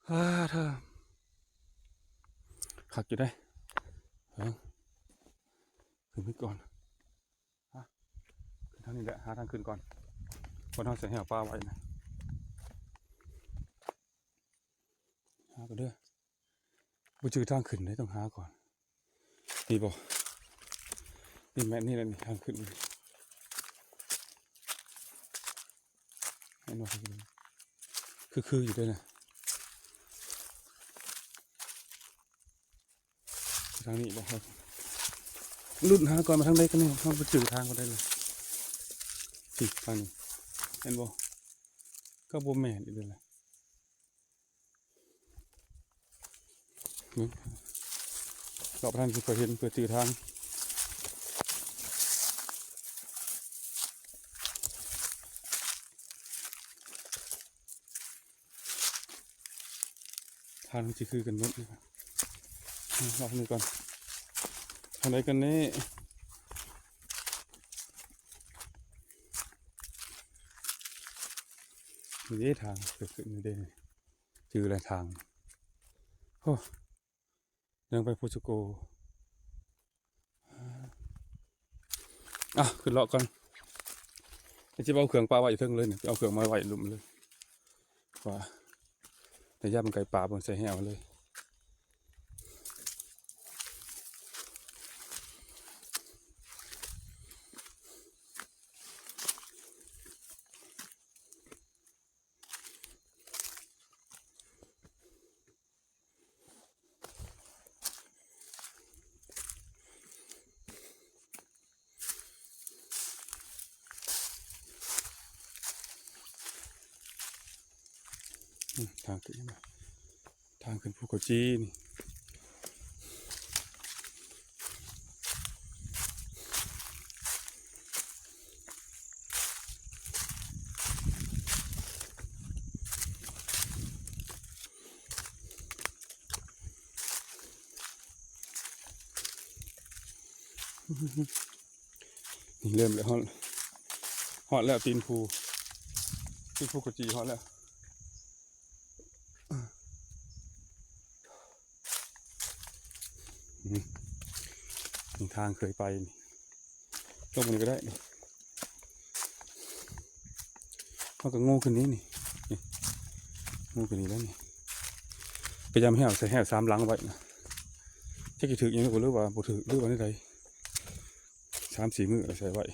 เธอขักอยู่ได้เออขึ้นไปก่อนขึ้นทางนี้แหละหาทางขึ้นก่อนบนห้องเสียงแหวป้าไว้นะหาไปเด้อไปเจอทางขึ้นได้ต้องหาก่อนนี่บอกนี่แม่นี่แหละนี่ทางขึ้นให้น้องคืออยู่ด้วยนะทางนี้บอกครับรุ่นหาก่อนมาทางใดกันนี่เขาไปเจอทางก็ได้เลยสิทางนี้เห็นบอกก็บ่แม่นอีกเลยนี่รอบทางที่เคยเห็นเพื่อเจอทางที่คือกันหมดนะครับรอบนี้ก่อนทางใดกันนี่นี่ทางเกิดขึ้นนี่ได้จืออะไรทางโอ้เดินไปโพชโกขึ้นเลาะก่อนจะเอาเครื่องปลาไว้อยู่เทิงเลยเนี่ยเอาเครื่องมาไว้ลุ่มเลยว่าแต่ย่ามันไก่ป่าบนใส่แหวเลยทางขึ้นมาทางขึ้นภูเขาจีนี่นี่เริ่มเลยฮอดแล้วตีนภูเขาจีฮอดแล้วทางเคยไปลงมันก็ได้เขาก็โง่ขึ้นนี้นี่โง่ขึ้นนี้แล้วนี่พยายามให้เอาใส่แห่3 หลังไว้นะจะกี่ถึงยังไงหรือว่าบ่ถึงหรือว่าได้3-4 มื้อใส่ไว้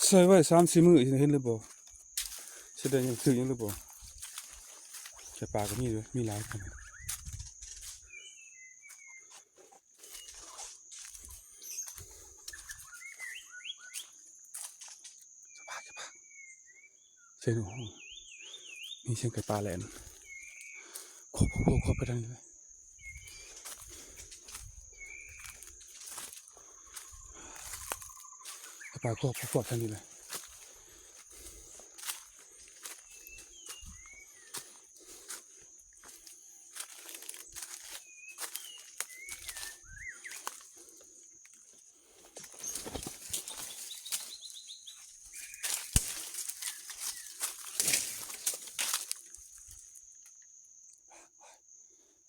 ใส่ไว้3-4 มื้อเห็นหรือเปล่าแสดงยังถึงยังหรือเปล่าแค่ปลาก็มีด้วยมีหลายคนเสียงมีเสียงไก่ปลาแหลนโคบไปทางนี้เลยไก่ปลาโคบทางนี้เลย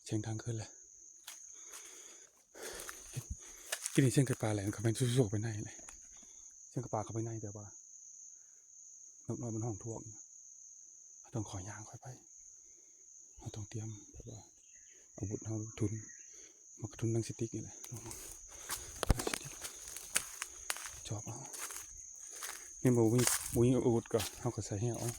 เสียงทางขึ้นเลยกินเสียงไก่ปลาแหลนเขาเป็นสุกไปไหนเลยเสียงไก่ปลาเขาไปไหนแต่ว่านกน้อยมันห้องทวงต้องขอยางค่อยไปเราต้องเตรียมแบบว่าอาวุธเราทุนมากระทุนนังสติ๊กนี่แหละจอบเอาเนี่ยบุยอาวุธก็เขาก็ใส่ให้เอา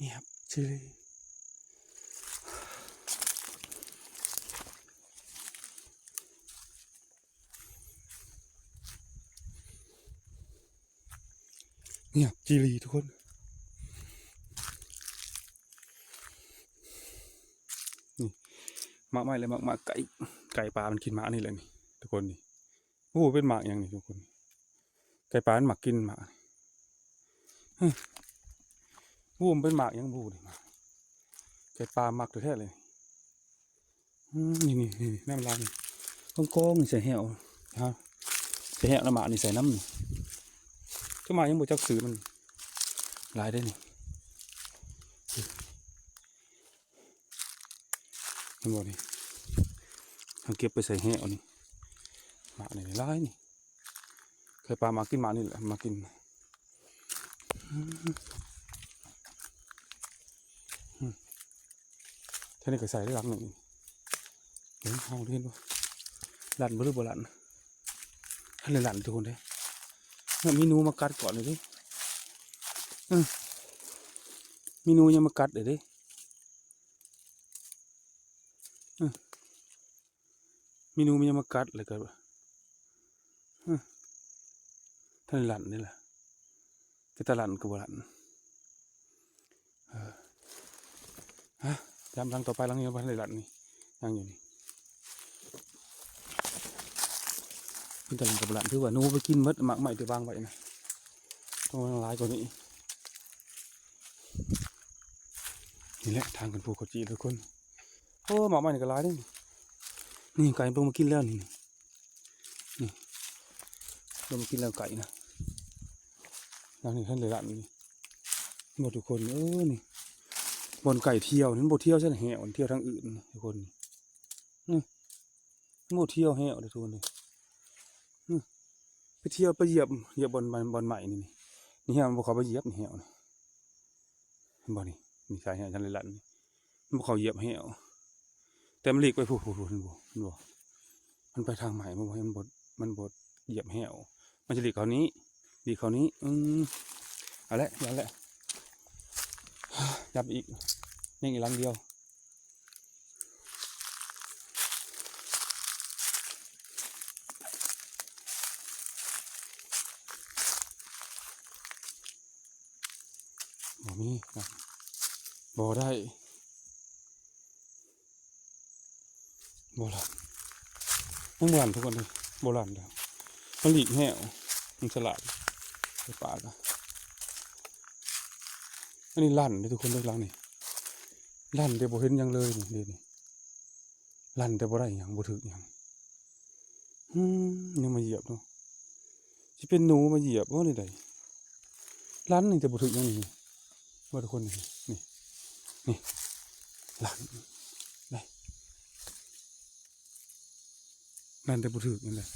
เงียบเฉยเงียบจีรีทุกคนนี่หมากไม่เลยหมากไก่ปลามันกินหมากนี่เลยนี่ทุกคนนี่โอ้เป็นหมากอย่างนี้ทุกคนไก่ปลามันหมากกินหมากโอ้มันเป็นหมากยังบูนี่หมากไก่ปลาหมักแท้เลยนี่น้ำลายก้องใส่แหวฮะใส่แหวแล้วหมากนี่ใส่น้ำนี่ก็มายังบ่จักซื้อมันลายได้นี่เห็นบ่นี่ทางเก็บไปใส่แหวนี่หมากนี่ลายนี่ไก่ปลามากินหมากนี่แหละมากินท่านี้ก็ใส่ได้หลังหนึ่งเห็นห้องเห็นบ่หลั่นบ่หรือบ่หลั่นท่านเลยหลั่นทุกคนเด้เนี่ยมีหนูมากัดก่อนเลยดิมีหนูยังมากัดเลยดิมีหนูมันยังมากัดเลยก็ท่านหลั่นนี่แหละจะตะหลั่นก็บ่หลั่นจำรังต่อไปรังนี้ว่าท่านเลยหลั่นนี่ยังอยู่นี่เป็นตะหลั่นกับหลั่นคือว่าหนูไปกินมดหมากใหม่ที่วางไว้นะต้องร้ายกว่านี้นี่แหละทางกันภูเขาจีทุกคนโอ้หมากใหม่นี่ก็ร้ายด้วยนี่ไก่ลงมากินแล้วนี่ลงมากินแล้วไก่นะแล้วนี่ท่านเลยหลั่นนี่หมดทุกคนนี่บนไก่เที่ยวนั้นบนเที่ยวใช่ไหมแห่เที่ยวทางอื่นทุกคนนี่หมดเที่ยวแห่ทุกคนเลยไปเที่ยวไปเหยียบบนใหม่นี่นี่ฮะมันบอกเขาไปเหยียบนี่แห่นี่บ่นี่ใช่ฮะฉันเลยหลั่นนี่มันบอกเขาเหยียบแห่แต่มันหลีกไปพูดมันไปทางใหม่มันบดเหยียบแห่มันจะหลีกเขานี้เอาละยันแหละจับอีกยังอีกลังเดียวบ่มีนะบ่ได้โบราณยังโบราณทุกคนเลยโบราณเดียวมันหลีกแห่มันฉลาดไปป่ากันอันนี้ลั่นเลยทุกคนเลยหลังนี่ลั่นแต่บ่เห็นยังเลยนี่ลั่นแต่บ่ได้ยังบ่ถึกยังยังมาเหยียบเนาะที่เป็นหนูมาเหยียบว่านี่ใดลั่นนี่แต่บ่ถึกยังนี่ว่าทุกคนนี่ลั่นได้ลั่นแต่บ่ถึกนั่นแหละ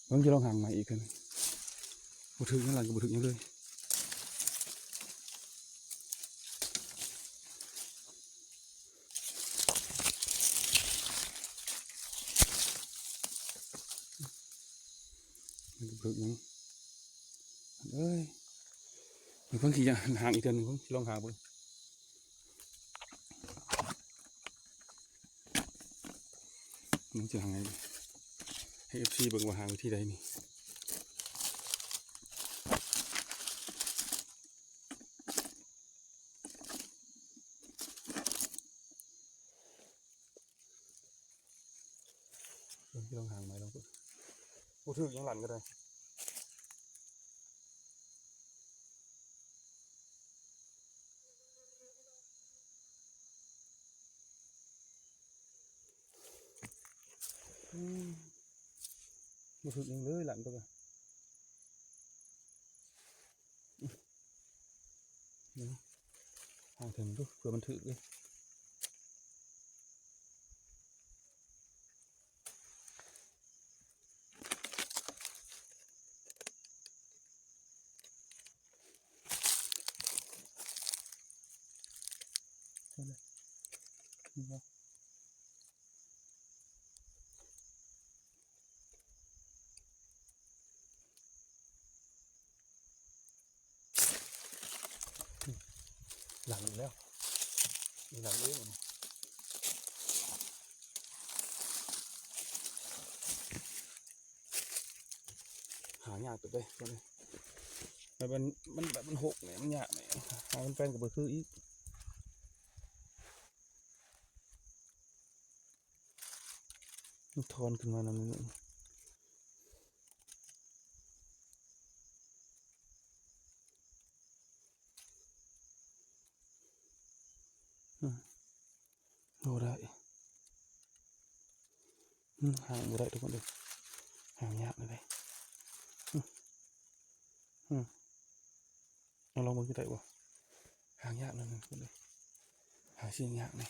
ผมจะลองห่างใหม่อีกกันบ่ถึกยังลั่นก็บ่ถึกยังเลยมันเบิกยังมันเพิ่งขี่ห่างอีกเดือนเพิ่งลองห่างไปมันจะห่างไงให้FCเบิ่งว่าห่างที่ใดนี่ลองห่างไหมลองพูดถึงยังหลันก็ได้พูดถึงยังเลยหลันก็ได้ห่างถึงดูเผื่อมันถึกเลยนี่ หลังอีกแล้วมีหลังเองหายากตัวเลยตัวนี้มันแบบมันหกเนี่ยมันยากเนี่ยหามันแฟนกับเบอร์คืออีกมันทอนขึ้นมาหน่อยนึงโอ้ได้ห่างบ่ได้ทุกคนเลยห่างยากเลยเอาลองมือขึ้นได้บ่ห่างยากเลยทุกคนเลยหาเสียงยากเลย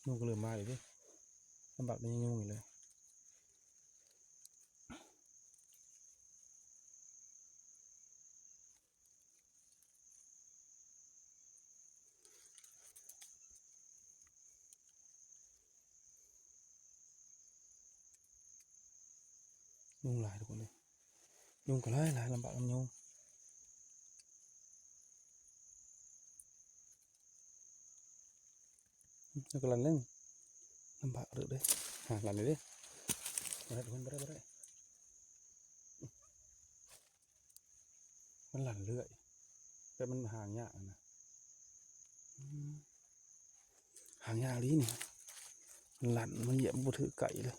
นุ่งก็เริ่มมาเลยดิลำบากมันยังยุ่งอยู่เลยยุ่งหลายทุกคนเลยยุ่งก็หลายลำบากมันยุ่งแล้วก็ลันเล่นลำบากเลยหาหลันเลยดิมาได้ทุกคนมาได้มันหลันเรื่อยแต่มันห่างยากนะห่างยากลีนี่มันหลันมันเหยียบบ่ถือไก่เลย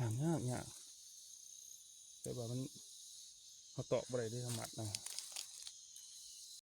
ห่างยากแต่ว่ามันเขาตอกอะไรได้สมัดนะ